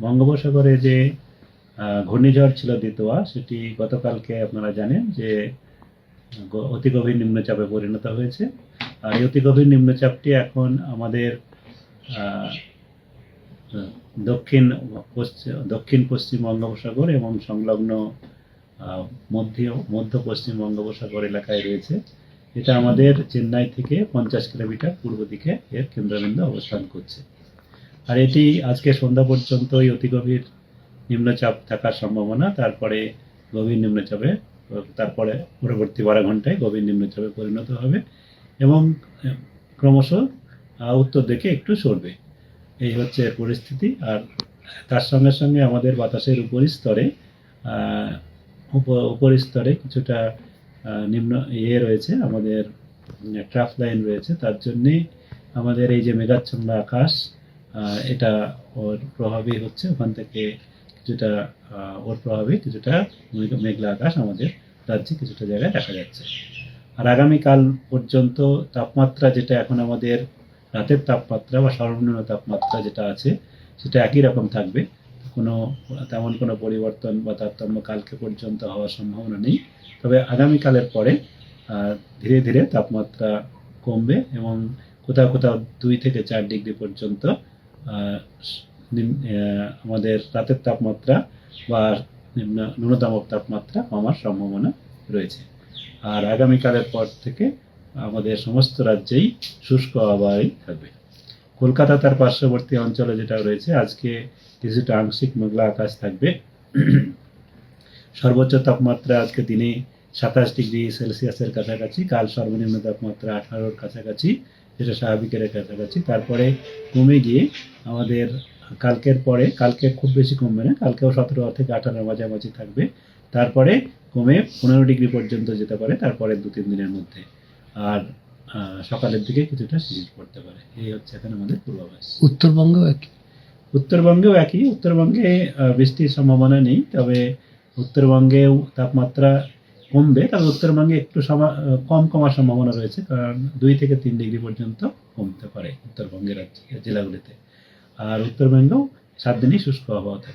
বঙ্গোপসাগরে যে ঘূর্ণিঝড় ছিল দিতোয়া, সেটি গতকালকে আপনারা জানেন যে অতি গভীর নিম্নচাপে পরিণত হয়েছে। আর এই অতি গভীর নিম্নচাপটি এখন আমাদের দক্ষিণ পশ্চিম বঙ্গোপসাগর এবং সংলগ্ন মধ্য পশ্চিম বঙ্গোপসাগর এলাকায় রয়েছে। এটা আমাদের চেন্নাই থেকে 50 কিলোমিটার পূর্ব দিকে এর কেন্দ্রবিন্দু অবস্থান করছে। আর এটি আজকে সন্ধ্যা পর্যন্ত অতি গভীর নিম্নচাপ থাকার সম্ভাবনা, তারপরে গভীর নিম্নচাপে, তারপরে পরবর্তী 12 ঘন্টায় গভীর নিম্নচাপে পরিণত হবে এবং ক্রমশ উত্তর দিকে একটু সরবে। এই হচ্ছে পরিস্থিতি। আর তার সঙ্গে সঙ্গে আমাদের বাতাসের উপরিস্তরে কিছুটা নিম্ন রয়েছে, আমাদের ট্রাফ লাইন রয়েছে। তার জন্যে আমাদের এই যে মেঘাচ্ছন্ন আকাশ, এটা ওর প্রভাবেই হচ্ছে। ওখান থেকে কিছুটা ওর প্রভাবে কিছুটা মেঘলা আকাশ আমাদের রাজ্যে কিছুটা জায়গায় দেখা যাচ্ছে। আর আগামীকাল পর্যন্ত তাপমাত্রা, যেটা এখন আমাদের রাতের তাপমাত্রা বা সর্বনিম্ন তাপমাত্রা যেটা আছে, সেটা একই রকম থাকবে। তেমন কোনো পরিবর্তন বা তারতম্য কালকে পর্যন্ত হওয়ার সম্ভাবনা নেই। তবে আগামীকালের পরে ধীরে ধীরে তাপমাত্রা কমবে এবং কোথাও কোথাও 2 থেকে 4 ডিগ্রি পর্যন্ত আমাদের রাতের তাপমাত্রা বা ন্যূনতম তাপমাত্রা কমার সম্ভাবনা রয়েছে। আর আগামীকালের পর থেকে আমাদের সমস্ত রাজ্যেই শুষ্ক আবহাওয়াই থাকবে। কলকাতা তার পার্শ্ববর্তী অঞ্চলে যেটা রয়েছে, আজকে কিছুটা আংশিক মেঘলা আকাশ থাকবে। সর্বোচ্চ তাপমাত্রা আজকে দিনে 27 ডিগ্রি সেলসিয়াসের কাছাকাছি, কাল সর্বনিম্ন তাপমাত্রা 18-র কাছাকাছি, যেটা স্বাভাবিকের কাছাকাছি। তারপরে কমে গিয়ে আমাদের কালকে খুব বেশি কমবে না, কালকেও 17 থেকে 18-র মাঝামাঝি থাকবে। তারপরে কমে 15 ডিগ্রি পর্যন্ত যেতে পারে তারপরে 2-3 দিনের মধ্যে। আর সকালের দিকে কিছুটা শীত পড়তে পারে। এই হচ্ছে এখন আমাদের পূর্বাভাস। উত্তরবঙ্গেও একই। উত্তরবঙ্গে বৃষ্টির সম্ভাবনা নেই, তবে উত্তরবঙ্গেও তাপমাত্রা কমবে। তবে উত্তরবঙ্গে একটু কম কমার সম্ভাবনা রয়েছে, কারণ 2 থেকে 3 ডিগ্রি পর্যন্ত কমতে পারে উত্তরবঙ্গের জেলাগুলিতে। আর উত্তরবঙ্গেও 7 দিনই শুষ্ক আবহাওয়া থাকবে।